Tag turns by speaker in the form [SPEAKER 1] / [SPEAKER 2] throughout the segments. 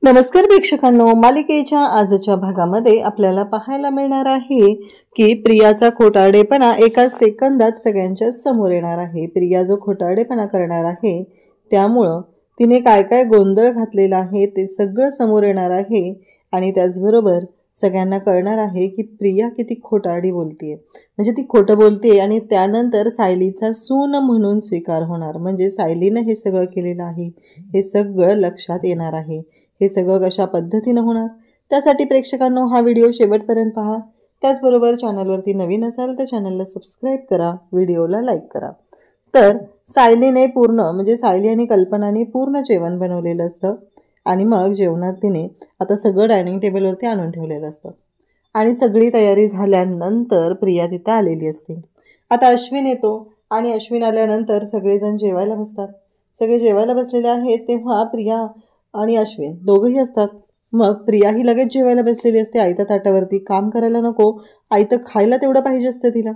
[SPEAKER 1] नमस्कार प्रेक्षकांनो, मालिकेच्या आजच्या भागामध्ये आपल्याला पाहायला मिळणार आहे की प्रियाचा खोटारडेपणा एका सेकंदात सगळ्यांच्या समोर येणार आहे। प्रिया जो खोटारडेपणा करणार आहे त्यामुळे तिने काय काय गोंधळ घातलेला आहे ते सगळं समोर येणार आहे आणि त्याचबरोबर सगळ्यांना कळणार आहे की प्रिया किती खोटारडी बोलतेय, म्हणजे ती खोटं बोलते आणि त्यानंतर सायलीचा सून म्हणून स्वीकार होणार, म्हणजे सायलीने हे सगळं केलेलं आहे हे सगळं लक्षात येणार आहे। हे सगळं कशा पद्धतीने होणार त्यासाठी प्रेक्षकांनो हा व्हिडिओ शेवटपर्यंत पहा। त्याचबरोबर चॅनलवरती नवीन असाल तर चॅनलला सबस्क्राइब करा, व्हिडिओला लाईक करा। तर सायलीने पूर्ण म्हणजे सायली आणि कल्पनाने पूर्ण जेवण बनवलेलं असतं आणि मग जेवणात तिने आता सगळं डायनिंग टेबलवरती आणून ठेवलेलं असतं आणि सगळी तयारी झाल्यानंतर प्रिया तिथे आलेली असते। आता अश्विन येतो आणि अश्विन आल्यानंतर सगळेजण जेवायला बसतात। सगळे जेवायला बसलेले आहेत तेव्हा प्रिया आणि अश्विन दोघंही असतात। मग प्रिया ही लगेच जेवायला बसलेली असते आयत्या ताटावरती, काम करायला नको, आयतं खायला तेवढं पाहिजे असतं तिला,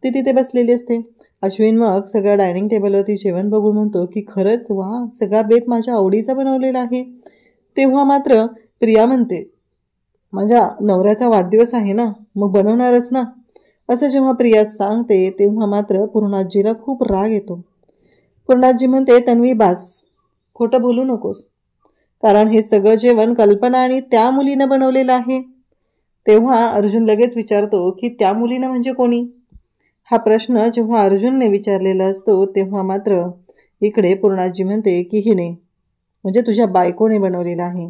[SPEAKER 1] ती तिथे बसलेली असते। अश्विन मग सगळ्या डायनिंग टेबलवरती जेवण बघून म्हणतो की खरंच वा, सगळा बेत माझ्या आवडीचा बनवलेला आहे। तेव्हा मात्र प्रिया म्हणते माझ्या नवऱ्याचा वाढदिवस आहे ना, मग बनवणारच ना, असं जेव्हा प्रिया सांगते तेव्हा मात्र पूर्णाजीला खूप राग येतो। पूर्णाजी म्हणते तन्वी बास, खोटं बोलू नकोस, कारण हे सगळं जेवण कल्पना आणि त्या मुलीनं बनवलेलं आहे। तेव्हा अर्जुन लगेच विचारतो की त्या मुलीनं म्हणजे कोणी? हा प्रश्न जेव्हा अर्जुनने विचारलेला असतो तेव्हा मात्र इकडे पूर्णाजी म्हणते की हिने म्हणजे तुझ्या बायकोने बनवलेलं आहे।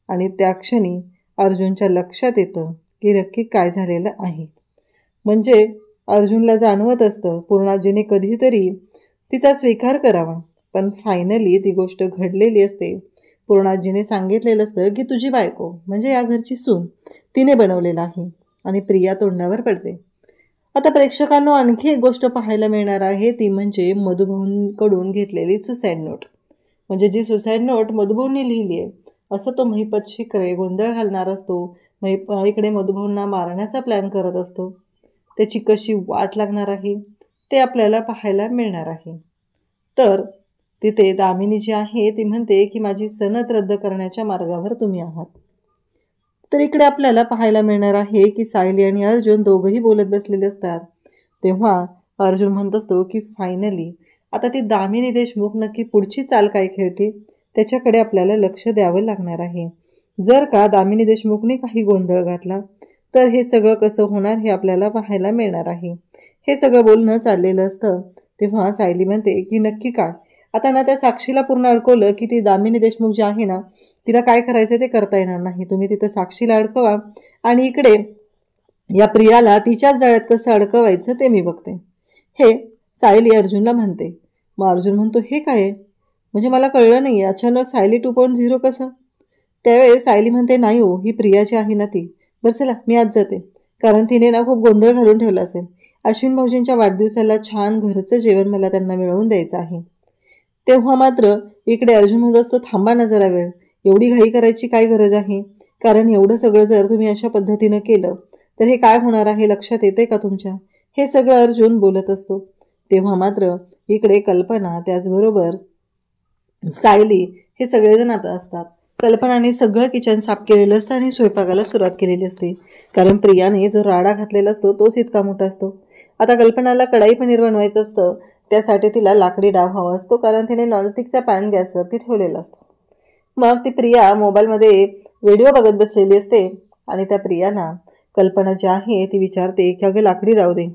[SPEAKER 1] आणि त्या क्षणी अर्जुनच्या लक्षात येतं की नक्की काय झालेलं आहे। म्हणजे अर्जुनला जाणवत असतं पूर्णाजीने कधीतरी तिचा स्वीकार करावा, पण फायनली ती गोष्ट घडलेली असते। पूर्णाजीने सांगितलेलं असतं की तुझी बायको म्हणजे या घरची सून तिने बनवलेलं आहे आणि प्रिया तोंडावर पडते। आता प्रेक्षकांनो आणखी एक गोष्ट पाहायला मिळणार आहे ती म्हणजे मधुभाऊंकडून घेतलेली सुसाईड नोट, म्हणजे जी सुसाईड नोट मधुभाऊंनी लिहिली आहे असं तो महिपतशी गोंधळ घालणार असतो। इकडे मधुभाऊंना मारण्याचा प्लॅन करत असतो, त्याची कशी वाट लागणार आहे ते आपल्याला पाहायला मिळणार आहे। तर तिथे दामिनी जी आहे ती म्हणते की माझी सनद रद्द करण्याच्या मार्गावर तुम्ही आहात। तर इकडे आपल्याला पाहायला मिळणार आहे की सायली आणि अर्जुन दोघंही बोलत बसलेले असतात। तेव्हा अर्जुन म्हणत असतो की फायनली आता ती दामिनी देशमुख नक्की पुढची चाल काय खेळते त्याच्याकडे आपल्याला लक्ष द्यावं लागणार आहे। जर का दामिनी देशमुखने काही गोंधळ घातला तर हे सगळं कसं होणार हे आपल्याला पाहायला मिळणार आहे। हे सगळं बोलणं चाललेलं असतं तेव्हा सायली म्हणते की नक्की काय? आता ना त्या साक्षीला पूर्ण अडकवलं की ती दामिनी देशमुख जी आहे ना तिला काय करायचं ते करता येणार नाही, तुम्ही तिथं साक्षीला अडकवा आणि इकडे या प्रियाला तिच्याच जाळ्यात कसं अडकवायचं ते मी बघते, हे सायली अर्जुनला म्हणते। मग अर्जुन म्हणतो हे काय आहे, म्हणजे मला कळलं नाही, अचानक सायली 2.0 कसं? त्यावेळेस सायली म्हणते नाही हो, ही प्रियाची आहे ना ती, बरं चला मी आज जाते, कारण तिने ना खूप गोंधळ घालून ठेवला असेल। अश्विन भाऊजींच्या वाढदिवसाला छान घरचं जेवण मला त्यांना मिळवून द्यायचं आहे। तेव्हा मात्र इकडे अर्जुन म्हणत असतो थांबा ना जरा वेळ, एवढी घाई करायची काय गरज आहे, कारण एवढं सगळं जर तुम्ही अशा पद्धतीनं केलं तर हे काय होणार आहे लक्षात येते का तुमच्या? हे सगळं अर्जुन बोलत असतो। तेव्हा मात्र इकडे कल्पना त्याचबरोबर सायली हे सगळेजण आता असतात। कल्पनाने सगळं किचन साफ केलेलं असतं आणि स्वयंपाकाला सुरुवात केलेली असते, कारण प्रियाने जो राडा घातलेला असतो तोच इतका मोठा असतो। आता कल्पनाला कढाई पनीर बनवायचं असतं, त्यासाठी तिला लाकडी डाव हवा असतो, कारण तिने नॉनस्टिकचा पॅन गॅसवरती ठेवलेला असतो। मग ती प्रिया मोबाईलमध्ये व्हिडिओ बघत बसलेली असते आणि त्या प्रियाला कल्पना जी आहे ती विचारते की अगं लाकडी डाव दे।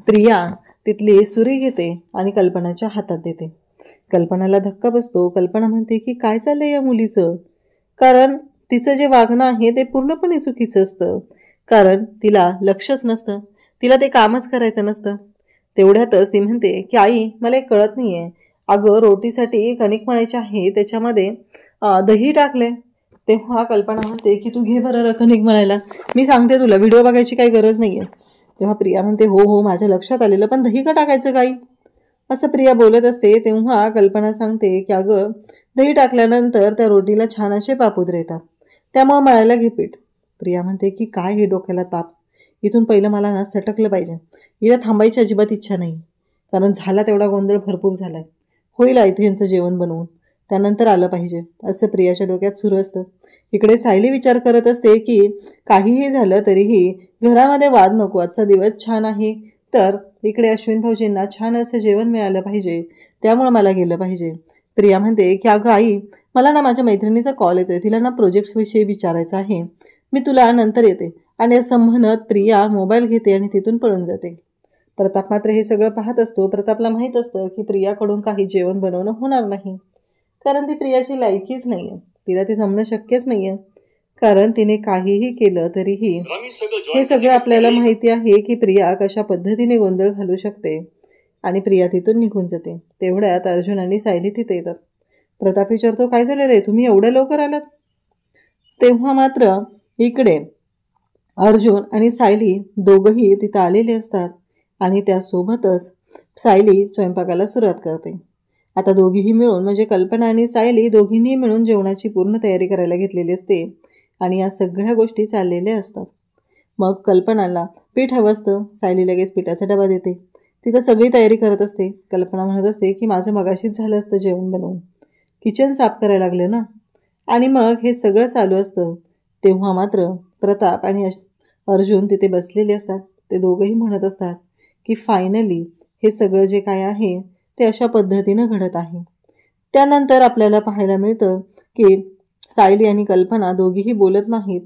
[SPEAKER 1] प्रिया तिथली सुरी घेते आणि कल्पनाच्या हातात देते। कल्पनाला धक्का बसतो, कल्पना म्हणते की काय चाललंय या मुलीचं, कारण तिचं जे वागणं आहे ते पूर्णपणे चुकीचं असतं, कारण तिला लक्षच नसतं, तिला ते कामच करायचं नसतं। तेवढ्यातच ती म्हणते की आई मला एक कळत नाही आहे, अगं रोटीसाठी कणिक मळायची आहे त्याच्यामध्ये दही टाकले। तेव्हा कल्पना म्हणते की तू घे बरं कणिक मळायला, मी सांगते तुला, व्हिडिओ बघायची काही गरज नाही आहे। तेव्हा प्रिया म्हणते हो हो माझ्या लक्षात आलेलं, पण दही का टाकायचं काही, असं प्रिया बोलत असते। तेव्हा कल्पना सांगते की अगं दही टाकल्यानंतर त्या रोटीला छान असे पापुद्र येतात, त्यामुळे मळायला घे पीठ। प्रिया म्हणते की काय हे डोक्याला ताप, इथून पहिलं मला ना सटकलं पाहिजे, इथं थांबायची अजिबात इच्छा नाही, कारण झाला तेवढा गोंधळ भरपूर झालाय, होईल इथे यांचं जेवण बनवून, त्यानंतर आलं पाहिजे असं प्रियाच्या डोक्यात सुरू असतं. इकडे सायली विचार करत असते की काहीही झालं तरीही घरामध्ये वाद नको, आजचा दिवस छान आहे, तर इकडे अश्विन भाऊजींना छान असं जेवण मिळालं पाहिजे, त्यामुळे मला गेलं पाहिजे. प्रिया म्हणते की अगं आई, मला ना माझ्या मैत्रिणीचा कॉल येतोय, तिला ना प्रोजेक्ट्सविषयी विचारायचं आहे, मी तुला नंतर येते. आणि असं म्हणत प्रिया मोबाईल घेते आणि तिथून पळून जाते. प्रताप मात्र हे सगळं पाहत असतो. प्रतापला माहीत असतं की प्रियाकडून काही जेवण बनवणं होणार नाही, कारण ती प्रियाची लायकीच नाही आहे, तिला ते जमणं शक्यच नाही आहे. कारण तिने काहीही केलं तरीही हे सगळं आपल्याला माहिती आहे की प्रिया कशा पद्धतीने गोंधळ घालू शकते. आणि प्रिया तिथून निघून जाते. तेवढ्यात अर्जुन आणि सायली तिथे येतात. प्रताप विचारतो, काय झालेलं आहे, तुम्ही एवढ्या लवकर आलात? तेव्हा मात्र इकडे अर्जुन आणि सायली दोघंही तिथं आलेले असतात आणि त्यासोबतच सायली स्वयंपाकाला सुरुवात करते. आता दोघीही मिळून म्हणजे कल्पना आणि सायली दोघींनी मिळून जेवणाची पूर्ण तयारी करायला घेतलेली असते आणि या सगळ्या गोष्टी चाललेल्या असतात. मग कल्पनाला पीठ हवं असतं. सायली लगेच पिठाचा डबा देते. तिथं सगळी तयारी करत असते. कल्पना म्हणत असते की माझं मगाशीच झालं असतं जेवण बनवून, किचन साफ करायला लागलं ना. आणि मग हे सगळं चालू असतं. तेव्हा मात्र प्रताप आणि अर्जुन तिथे बसलेले असतात. ते दोघंही म्हणत असतात की फायनली हे सगळं जे काय आहे ते अशा पद्धतीनं घडत आहे. त्यानंतर आपल्याला पाहायला मिळतं की सायली आणि कल्पना दोघीही बोलत नाहीत.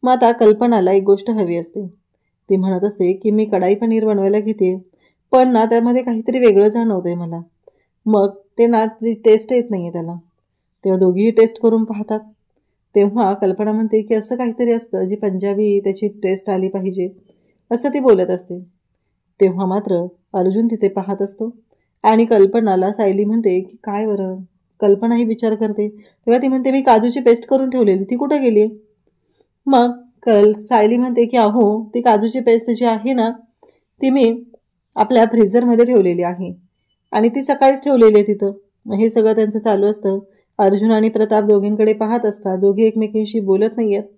[SPEAKER 1] मग आता कल्पनाला एक गोष्ट हवी असते. ती म्हणत असते की मी कढाई पनीर बनवायला घेते, पण ना त्यामध्ये काहीतरी वेगळं जाणवतंय मला, मग ते ना टेस्ट येत नाही आहे त्याला. तेव्हा दोघीही टेस्ट करून पाहतात. तेव्हा कल्पना म्हणते की असं काहीतरी असतं जी पंजाबी त्याची टेस्ट आली पाहिजे, असं ती बोलत असते. तेव्हा मात्र अर्जुन तिथे पाहत असतो आणि कल्पनाला सायली म्हणते की काय बरं. कल्पनाही विचार करते. तेव्हा ती म्हणते मी काजूची पेस्ट करून ठेवलेली, ती कुठं गेली? मग सायली म्हणते की अहो, ती काजूची पेस्ट जी आहे ना ती मी आपल्या फ्रीझरमध्ये ठेवलेली आहे आणि ती सकाळीच ठेवलेली आहे तिथं. हे सगळं त्यांचं चालू असतं. अर्जुन आणि प्रताप दोघींकडे पाहत असतात. दोघी एकमेकींशी बोलत नाही आहेत,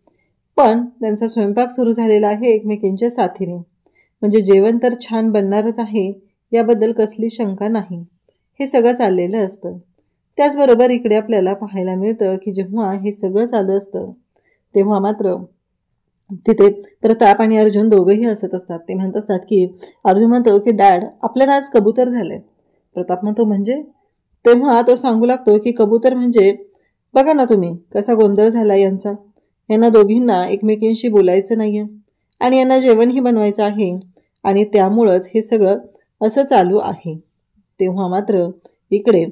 [SPEAKER 1] पण त्यांचा स्वयंपाक सुरू झालेला आहे एकमेकींच्या साथीने. म्हणजे जेवण तर छान बनणारच आहे, याबद्दल कसली शंका नाही. हे सगळं चाललेलं असतं. त्याचबरोबर इकडे आपल्याला पाहायला मिळतं की जेव्हा हे सगळं चालू असतं तेव्हा मात्र तिथे प्रताप आणि अर्जुन दोघंही हसत असतात. ते म्हणत असतात की अर्जुन म्हणतो की डॅड, आपल्याला आज कबूतर झाले. प्रताप म्हणतो म्हणजे? तेव्हा तो सांगू लागतो की कबूतर म्हणजे बघा ना तुम्ही कसा गोंधळ झाला यांचा. यांना दोघींना एकमेकींशी बोलायचं नाही आहे आणि यांना जेवणही बनवायचं आहे आणि त्यामुळंच हे सगळं असं चालू आहे. तेव्हा मात्र इकडे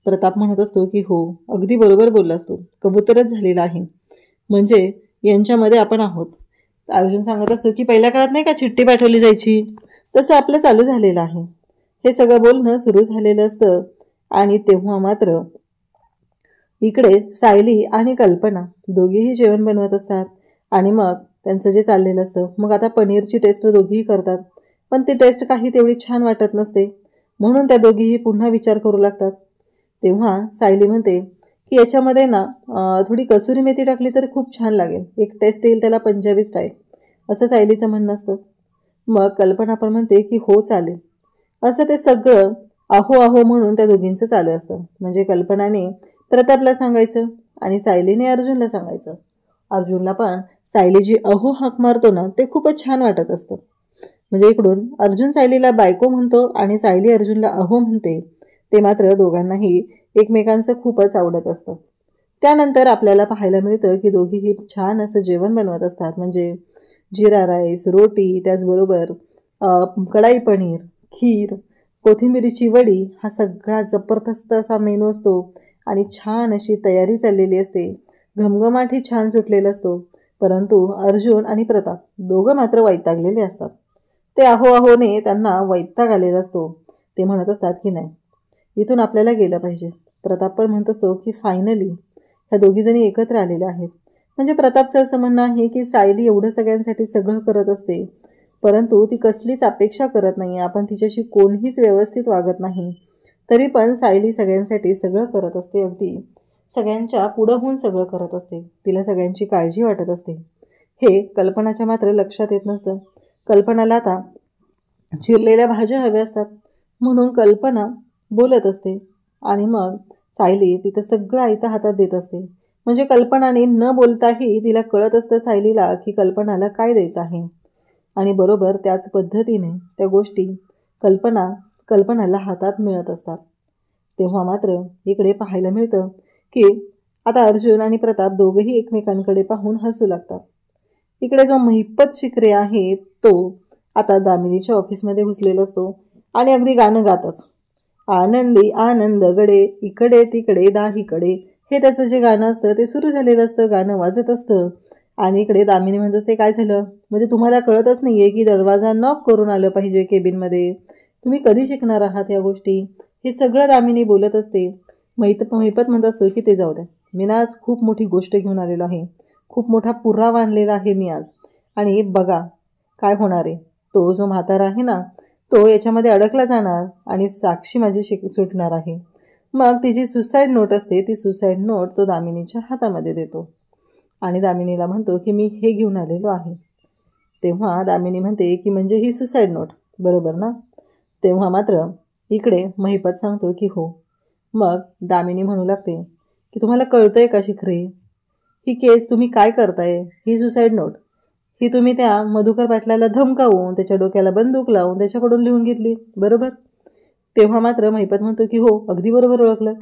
[SPEAKER 1] प्रताप म्हणत असतो की हो, अगदी बरोबर बोललास तू, कबूतरच झालेला आहे, म्हणजे यांच्यामध्ये आपण आहोत. अर्जुन सांगत असतो की पहिल्या काळात नाही का चिठ्ठी पाठवली जायची, तसं आपलं चालू झालेलं आहे. हे सगळं बोलणं सुरू झालेलं असतं आणि तेव्हा मात्र इकडे सायली आणि कल्पना दोघीही जेवण बनवत असतात आणि मग त्यांचं जे चाललेलं असतं. मग आता पनीरची टेस्ट दोघीही करतात, पण ती टेस्ट काही तेवढी छान वाटत नसते, म्हणून त्या दोघीही पुन्हा विचार करू लागतात. तेव्हा सायली म्हणते की याच्यामध्ये ना थोडी कसुरी मेथी टाकली तर खूप छान लागेल, एक टेस्ट येईल त्याला पंजाबी स्टाईल, असं सायलीचं म्हणणं असतं. मग कल्पना पण म्हणते की हो चालेल. असं ते सगळं अहो अहो म्हणून त्या दोघींचं चालू असतं. म्हणजे कल्पनाने प्रतापला सांगायचं आणि सायलीने अर्जुनला सांगायचं. अर्जुनला पण सायली जी अहो हाक मारतो ना ते खूपच छान वाटत असतं. म्हणजे इकडून अर्जुन सायलीला बायको म्हणतो आणि सायली अर्जुनला अहो म्हणते, ते मात्र दोघांनाही एकमेकांचं खूपच आवडत असतं. त्यानंतर आपल्याला पाहायला मिळतं की दोघीही छान असं जेवण बनवत असतात. म्हणजे जिरा राईस, रोटी, त्याचबरोबर कढाई पनीर, खीर, कोथिंबिरीची वडी, हा सगळा जबरदस्त असा मेनू असतो आणि छान अशी तयारी चाललेली असते. घमघमाटही छान सुटलेला असतो. परंतु अर्जुन आणि प्रताप दोघं मात्र वैतागलेले असतात. ते अहो अहोने त्यांना वैताग आलेला असतो. ते म्हणत असतात की नाही, इथून आपल्याला गेलं पाहिजे. प्रताप पण म्हणत असतो की फायनली ह्या दोघीजणी एकत्र आलेल्या आहेत. म्हणजे प्रतापचं असं म्हणणं आहे की सायली एवढं सगळ्यांसाठी सगळं करत असते, परंतु ती कसलीच अपेक्षा करत नाही, आपण तिच्याशी कोणीच व्यवस्थित वागत नाही, तरी पण सायली सगळ्यांसाठी सगळं करत असते, अगदी सगळ्यांच्या पुढं होऊन सगळं करत असते, तिला सगळ्यांची काळजी वाटत असते. हे कल्पनाच्या मात्र लक्षात येत नसतं. कल्पनाला आता चिरलेल्या भाज्या हव्या असतात, म्हणून कल्पना बोलत असते आणि मग सायली तिथं सगळं आयतं हातात देत असते. म्हणजे कल्पनाने न बोलताही तिला कळत असतं सायलीला की कल्पनाला काय द्यायचं आहे. आणि बरोबर त्याच पद्धतीने त्या गोष्टी कल्पनाला हातात मिळत असतात. तेव्हा मात्र इकडे पाहायला मिळतं की आता अर्जुन आणि प्रताप दोघंही एकमेकांकडे पाहून हसू लागतात. इकडे जो महिपत शिकरे आहे तो आता दामिनीच्या ऑफिसमध्ये घुसलेला असतो आणि अगदी गाणं गातच. आनंदी आनंद गडे इकडे तिकडे दाहीकडे, हे त्याचं जे गाणं असतं ते सुरू झालेलं असतं, गाणं वाजत असतं. आणि इकडे दामिनी म्हणत असते, काय झालं, म्हणजे तुम्हाला कळतच नाही आहे की दरवाजा नॉक करून आलं पाहिजे केबिनमध्ये, तुम्ही कधी शिकणार आहात या गोष्टी, हे सगळं दामिनी बोलत असते. महिपत म्हणत असतो की ते जाऊ द्या, मी ना आज खूप मोठी गोष्ट घेऊन आलेलो आहे, खूप मोठा पुरावा आणलेला आहे मी आज, आणि बघा काय होणार आहे. तो जो म्हातारा आहे ना तो याच्यामध्ये अडकला जाणार आणि साक्षी माझी सुटणार आहे. मग ती जी सुसाईड नोट असते ती सुसाईड नोट तो दामिनीच्या हातामध्ये देतो आणि दामिनीला म्हणतो की मी हे घेऊन आलेलो आहे. तेव्हा दामिनी म्हणते की म्हणजे ही सुसाईड नोट बरोबर ना. तेव्हा मात्र इकडे महिपत सांगतो की हो. मग दामिनी म्हणू लागते की तुम्हाला कळतंय का शिखरे, ही केस तुम्ही काय करताय, ही सुसाईड नोट ही तुम्ही त्या मधुकर पाटलाला धमकावून त्याच्या डोक्याला बंदूक लावून त्याच्याकडून लिहून घेतली बरोबर. तेव्हा मात्र महिपत म्हणतो की हो अगदी बरोबर ओळखलं.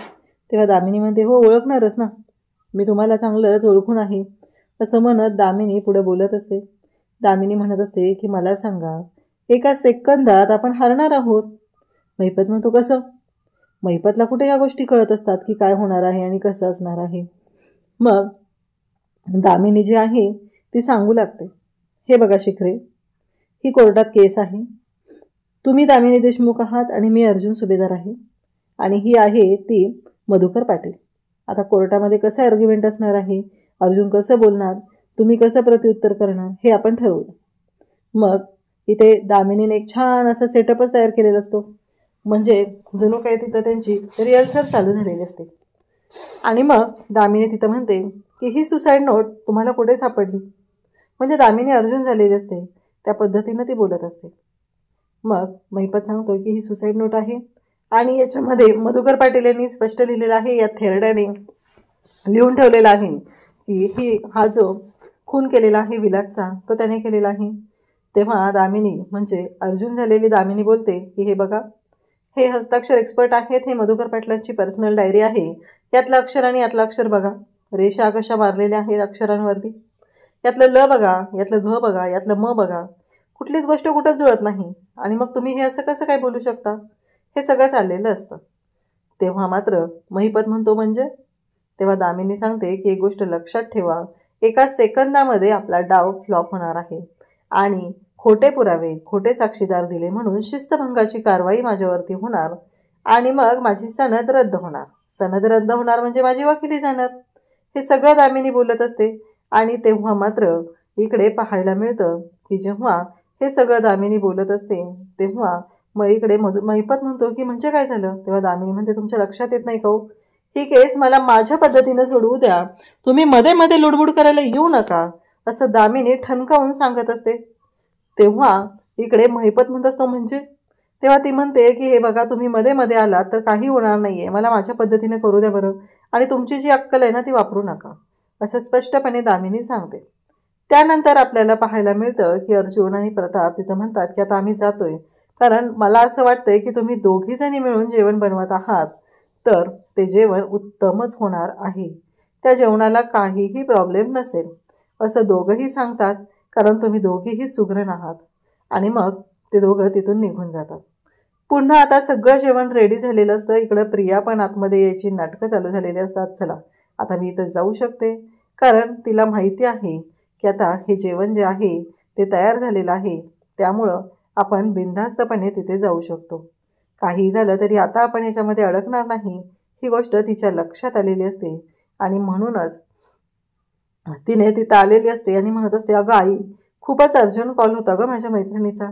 [SPEAKER 1] तेव्हा दामिनी म्हणते हो ओळखणारच ना, मी तुम्हाला चांगलंच ओळखून आहे, असं म्हणत दामिनी पुढे बोलत असते. दामिनी म्हणत असते की मला सांगा, एका सेकंदात आपण हरणार आहोत. महिपत म्हणतो कसं. महिपतला कुठे या गोष्टी कळत असतात की काय होणार आहे आणि कसं असणार आहे. मग दामिनी जी आहे ती सांगू लागते, हे बघा शिखरे, ही कोर्टात केस आहे, तुम्ही दामिनी देशमुख आहात आणि मी अर्जुन सुभेदार आहे, आणि ही आहे ती मधुकर पाटील. आता कोर्टामध्ये कसं आर्ग्युमेंट असणार आहे, अर्जुन कसं बोलणार, तुम्ही कसं प्रत्युत्तर करणार, हे आपण ठरवूया. मग इथे दामिनीने एक छान असा सेटअपच तयार केलेला असतो, म्हणजे जणू काय तिथं त्यांची रिहर्सल चालू झालेली असते. आणि मग दामिनी तिथं म्हणते की ही सुसाईड नोट तुम्हाला कुठे सापडली, म्हणजे दामिनी अर्जुन झालेली असते त्या पद्धतीनं ती बोलत असते. मग महिपत सांगतो की ही सुसाईड नोट आहे आणि याच्यामध्ये मधुकर पाटील यांनी स्पष्ट लिहिलेलं आहे, या थेरड्याने लिहून ठेवलेला आहे की हा जो खून केलेला आहे विलासचा तो त्याने केलेला आहे. तेव्हा दामिनी म्हणजे अर्जुन झालेली दामिनी बोलते की हे बघा, हे हस्ताक्षर एक्सपर्ट आहेत, हे मधुकर पाटलांची पर्सनल डायरी आहे, यातलं अक्षर आणि यातलं अक्षर बघा, रेषा कशा मारलेल्या आहेत अक्षरांवरती, यातलं ल बघा, यातलं घ बघा, यातलं म बघा, कुठलीच गोष्ट कुठंच जुळत नाही, आणि मग तुम्ही हे असं कसं काय बोलू शकता, हे सगळं चाललेलं असतं. तेव्हा मात्र महिपत म्हणतो म्हणजे. तेव्हा दामिनी सांगते की एक गोष्ट लक्षात ठेवा, एका सेकंदामध्ये आपला डाव फ्लॉप होणार आहे आणि खोटे पुरावे खोटे साक्षीदार दिले म्हणून शिस्तभंगाची कारवाई माझ्यावरती होणार आणि मग माझी सनद रद्द होणार. सनद रद्द होणार म्हणजे माझी वकिली जाणार. हे सगळं दामिनी बोलत असते. आणि तेव्हा मात्र इकडे पाहायला मिळतं की जेव्हा हे सगळं दामिनी बोलत असते तेव्हा मग इकडे महिपत म्हणतो की म्हणजे काय झालं. तेव्हा दामिनी म्हणते तुमच्या लक्षात येत नाही का, ही केस मला माझ्या पद्धतीनं सोडवू द्या, तुम्ही मध्ये मध्ये लुडबुड करायला येऊ नका, असं दामिनी ठणकावून सांगत असते. तेव्हा इकडे महिपत म्हणत असतो म्हणजे. तेव्हा ती म्हणते की हे बघा, तुम्ही मध्ये मध्ये आलात तर काही होणार नाही आहे, मला माझ्या पद्धतीने करू द्या बरं, आणि तुमची जी अक्कल आहे ना ती वापरू नका, असं स्पष्टपणे दामिनी सांगते. त्यानंतर आपल्याला पाहायला मिळतं की अर्जुन आणि प्रताप तिथं म्हणतात की आता आम्ही जातोय, कारण मला असं वाटतंय की तुम्ही दोघीजणी मिळून जेवण बनवत आहात तर ते जेवण उत्तमच होणार आहे, त्या जेवणाला काहीही प्रॉब्लेम नसेल असं दोघंही सांगतात, कारण तुम्ही दोघीही सुगरण आहात. आणि मग ते दोघं तिथून निघून जातात. पुन्हा आता सगळं जेवण रेडी झालेलं असतं. इकडं प्रिया पण आतमध्ये यायची नाटकं चालू झालेली असतात. चला आता मी इथं जाऊ शकते, कारण तिला माहिती आहे की आता हे जेवण जे आहे ते तयार झालेलं आहे, त्यामुळं आपण बिनधास्तपणे तिथे जाऊ शकतो. काही झालं तरी आता आपण याच्यामध्ये अडकणार नाही, ही गोष्ट तिच्या लक्षात आलेली असते. आणि म्हणूनच तिने तिथं आलेली असते आणि म्हणत असते, अगं आई, खूपच अर्जंट कॉल होता गं माझ्या मैत्रिणीचा,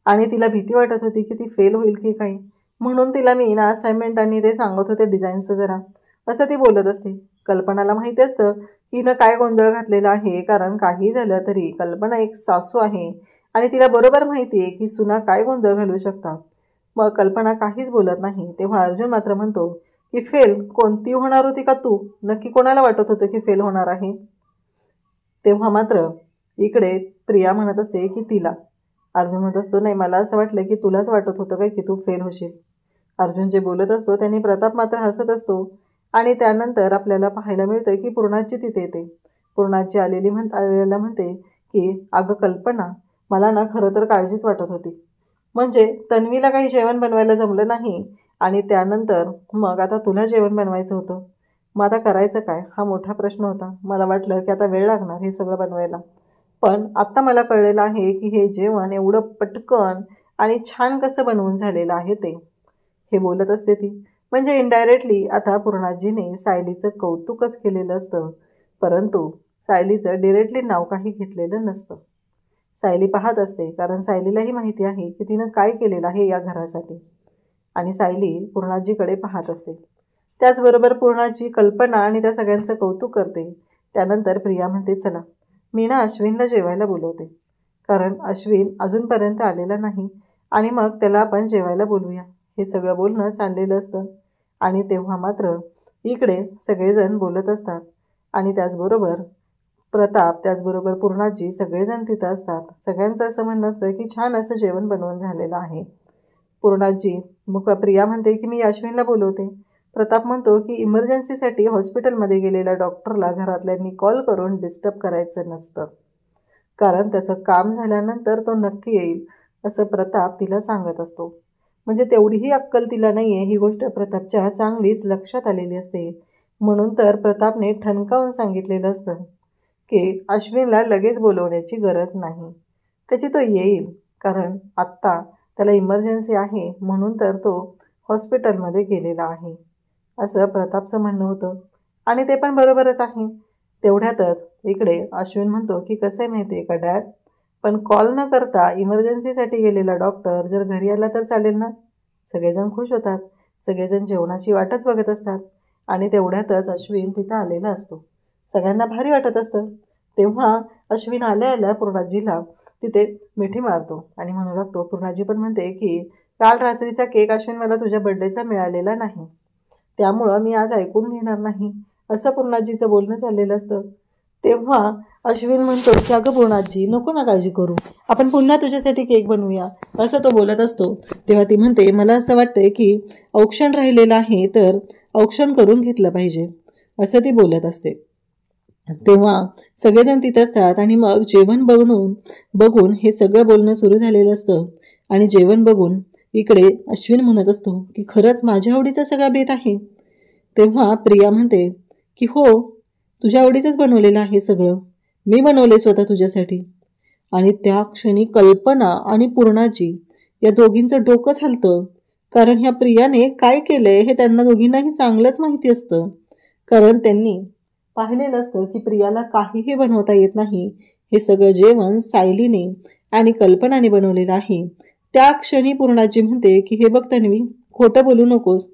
[SPEAKER 1] आणि तिला भीती वाटत होती की ती फेल होईल की काही, म्हणून तिला मी ना असाइनमेंट आणि ते सांगत होते डिझाईनचं जरा, असं ती बोलत असते. कल्पनाला माहिती असतं की हिनं काय गोंधळ घातलेला आहे, कारण काही झालं तरी कल्पना एक सासू आहे आणि तिला बरोबर माहिती आहे की सुना काय गोंधळ घालू शकतात. मग कल्पना काहीच बोलत नाही. तेव्हा अर्जुन मात्र म्हणतो की फेल कोणती होणार होती का तू? नक्की कोणाला वाटत होतं की फेल होणार आहे? तेव्हा मात्र इकडे प्रिया म्हणत असते की तिला. अर्जुन म्हणत असतो, नाही मला असं वाटलं की तुलाच वाटत होतं काय की तू फेल होशील. अर्जुन जे बोलत असतो त्यांनी प्रताप मात्र हसत असतो आणि त्यानंतर आपल्याला पाहायला मिळतं की पूर्णाजी तिथे येते. पूर्णाजी आलेला म्हणते की अगं कल्पना, मला ना खरं तर काळजीच वाटत होती. म्हणजे तन्वीला काही जेवण बनवायला जमलं नाही आणि त्यानंतर मग आता तुला जेवण बनवायचं होतं. मग आता करायचं काय हा मोठा प्रश्न होता. मला वाटलं की आता वेळ लागणार हे सगळं बनवायला. पण आत्ता मला कळलेलं आहे की हे जेवण एवढं पटकन आणि छान कसं बनवून झालेलं आहे ते. हे बोलत असते ती. म्हणजे इनडायरेक्टली आता पूर्णाजीने सायलीचं कौतुकच केलेलं असतं, परंतु सायलीचं डिरेक्टली नाव काही घेतलेलं नसतं. सायली पाहत असते कारण सायलीलाही माहिती आहे की तिनं काय केलेलं आहे या घरासाठी आणि सायली पूर्णाजीकडे पाहत असते. त्याचबरोबर पूर्णाजी कल्पना आणि त्या सगळ्यांचं कौतुक करते. त्यानंतर प्रिया म्हणते, चला मी ना अश्विनला जेवायला बोलवते, कारण अश्विन अजूनपर्यंत आलेला नाही आणि मग त्याला आपण जेवायला बोलूया. हे सगळं बोलणं चाललेलं असतं आणि तेव्हा मात्र इकडे सगळेजण बोलत असतात आणि त्याचबरोबर प्रताप, त्याचबरोबर पूर्णाजी सगळेजण तिथं असतात. सगळ्यांचं असं म्हणणं असतं की छान असं जेवण बनवून झालेलं आहे. पूर्णाजी मग प्रिया म्हणते की मी अश्विनला बोलवते. प्रताप म्हणतो की इमर्जन्सीसाठी हॉस्पिटलमध्ये गेलेल्या डॉक्टरला घरातल्यांनी कॉल करून डिस्टर्ब करायचं नसतं, कारण त्याचं काम झाल्यानंतर तो नक्की येईल असं प्रताप तिला सांगत असतो. म्हणजे तेवढीही अक्कल तिला नाही आहे ही गोष्ट प्रतापच्या चांगलीच लक्षात आलेली असते. म्हणून तर प्रतापने ठणकावून सांगितलेलं असतं की अश्विनला लगेच बोलवण्याची गरज नाही, त्याची तो येईल, कारण आत्ता त्याला इमर्जन्सी आहे म्हणून तर तो हॉस्पिटलमध्ये गेलेला आहे असं प्रतापचं म्हणणं होतं. आणि ते पण बरोबरच आहे. तेवढ्यातच इकडे अश्विन म्हणतो की कसं आहे माहिती आहे का डॅड, पण कॉल न करता इमर्जन्सीसाठी गेलेला डॉक्टर जर घरी आला तर चालेल ना? सगळेजण खुश होतात. सगळेजण जेवणाची वाटच बघत असतात आणि तेवढ्यातच अश्विन तिथं आलेला असतो. सगळ्यांना भारी वाटत असतं. तेव्हा अश्विन आल्या पूर्णाजीला तिथे मिठी मारतो आणि म्हणू लागतो. पूर्णाजी पण म्हणते की काल रात्रीचा केक अश्विन मला तुझ्या बर्थडेचा मिळालेला नाही, त्यामुळं मी आज ऐकून घेणार नाही असं पूर्णाजीचं बोलणं चाललेलं असतं. तेव्हा अश्विन म्हणतो की अगं पूर्णाजी नको ना काळजी करू, आपण पुन्हा तुझ्यासाठी केक बनवूया असं तो बोलत असतो. तेव्हा ती म्हणते मला असं वाटतंय की औक्षण राहिलेलं आहे तर औक्षण करून घेतलं पाहिजे असं ती बोलत असते. तेव्हा सगळेजण तिथे असतात आणि मग जेवण बघून हे सगळं बोलणं सुरू झालेलं असतं आणि जेवण बघून इकडे अश्विन म्हणत असतो की खरंच माझ्या आवडीचा सगळा बेत आहे. तेव्हा प्रिया म्हणते की हो, तुझ्या आवडीचंच बनवलेलं आहे सगळं, मी बनवले स्वतः तुझ्यासाठी. आणि त्या क्षणी कल्पना आणि पूर्णाजी या दोघींचं डोकंच हलतं, कारण ह्या प्रियाने काय केलंय हे त्यांना दोघींनाही चांगलंच माहिती असतं, कारण त्यांनी पाहिलेलं असतं की प्रियाला काहीही बनवता येत नाही. हे सगळं जेवण सायलीने आणि कल्पनाने बनवलेलं आहे. त्या क्षणी पूर्णाजी म्हणते की हे बघ तन्वी, खोटं बोलू नकोस,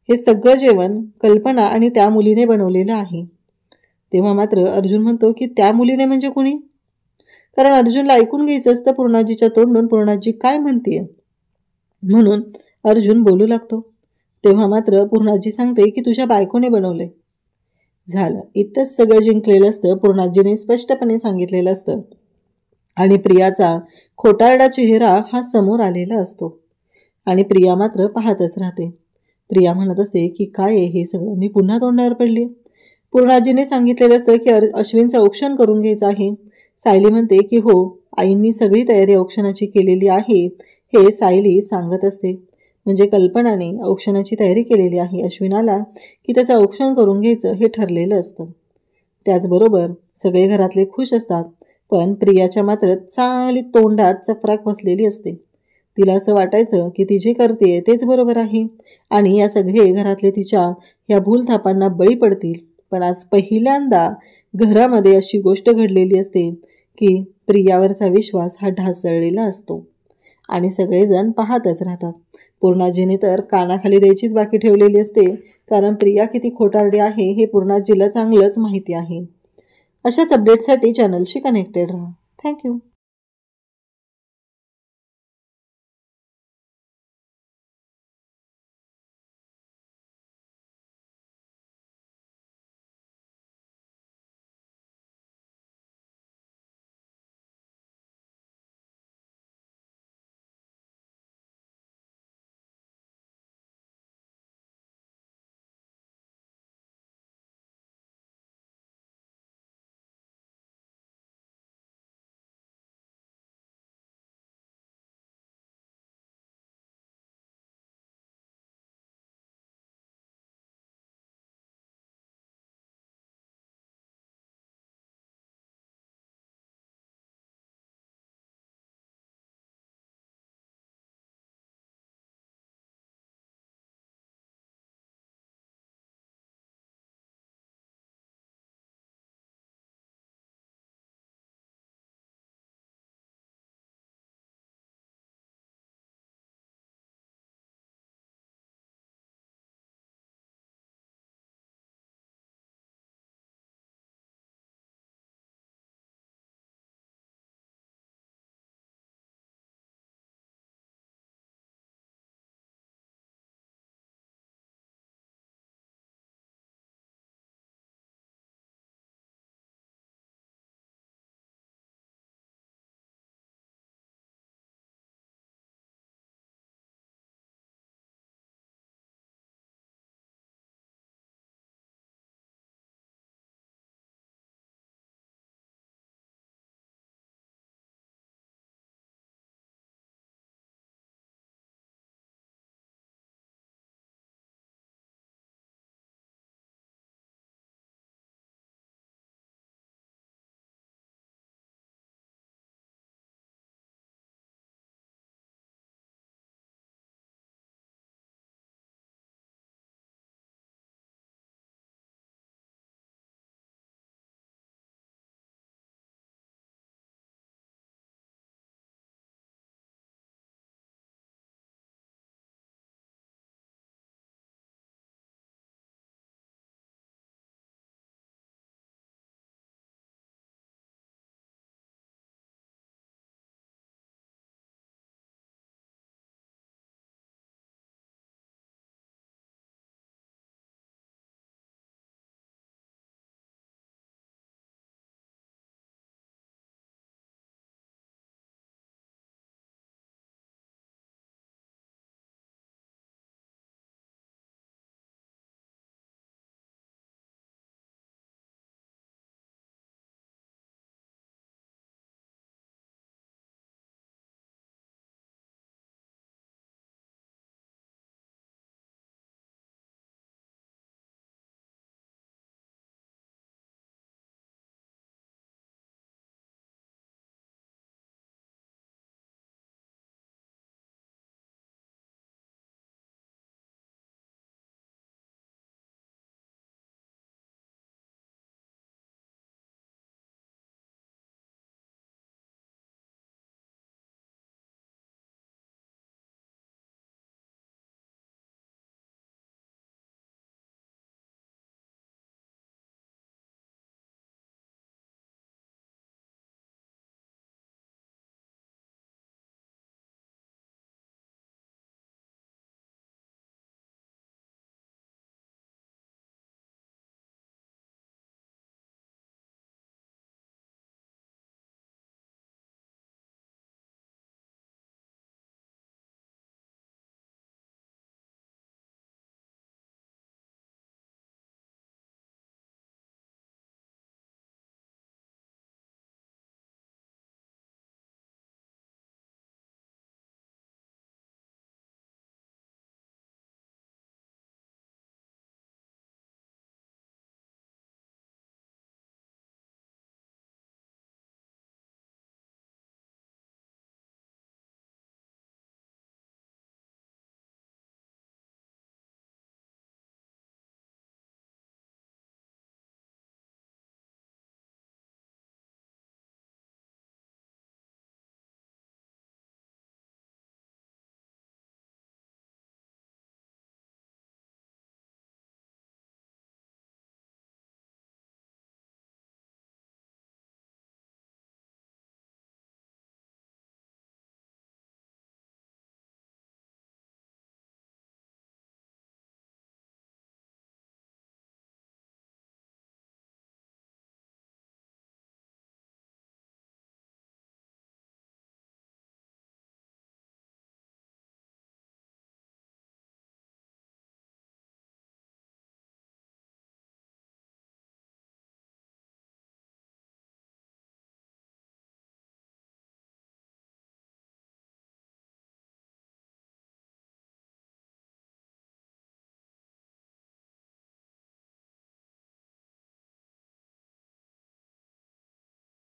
[SPEAKER 1] हे सगळं जेवण कल्पना आणि त्या मुलीने बनवलेलं आहे. तेव्हा मात्र अर्जुन म्हणतो की त्या मुलीने म्हणजे कोणी, कारण अर्जुनला ऐकून घ्यायचं असतं पूर्णाजीच्या तोंडून पूर्णाजी काय म्हणते, म्हणून अर्जुन बोलू लागतो. तेव्हा मात्र पूर्णाजी सांगते की तुझ्या बायकोने बनवले. झालं, इथंच सगळं जिंकलेलं असतं. पूर्णाजीने स्पष्टपणे सांगितलेलं असतं आणि प्रियाचा खोटारडा चेहरा हा समोर आलेला असतो आणि प्रिया मात्र पाहतच राहते. प्रिया म्हणत असते की काय आहे हे सगळं, मी पुन्हा तोंडावर पडली. पूर्णाजीने सांगितलेलं असतं की अश्विनचं औक्षण करून घ्यायचं आहे. सायली म्हणते की हो, आईंनी सगळी तयारी औक्षणाची केलेली आहे हे सायली सांगत असते. म्हणजे कल्पनाने औक्षणाची तयारी केलेली आहे. अश्विन आला की त्याचं औक्षण करून घ्यायचं हे ठरलेलं असतं. त्याचबरोबर सगळे घरातले खुश असतात, पण प्रियाच्या मात्र चांगली तोंडात चफराक बसलेली असते. तिला असं वाटायचं की ती जे करते तेच बरोबर आहे आणि या सगळे घरातले तिच्या ह्या भूलथापांना बळी पडतील. पण आज पहिल्यांदा घरामध्ये अशी गोष्ट घडलेली असते की प्रियावरचा विश्वास हा ढासळलेला असतो आणि सगळेजण पाहतच राहतात. पूर्णाजीने तर कानाखाली द्यायचीच बाकी ठेवलेली असते, कारण प्रिया किती खोटारडी आहे हे पूर्णाजीला चांगलंच माहिती आहे. अशाच अपडेटसाठी चॅनलशी कनेक्टेड राहा. थँक्यू.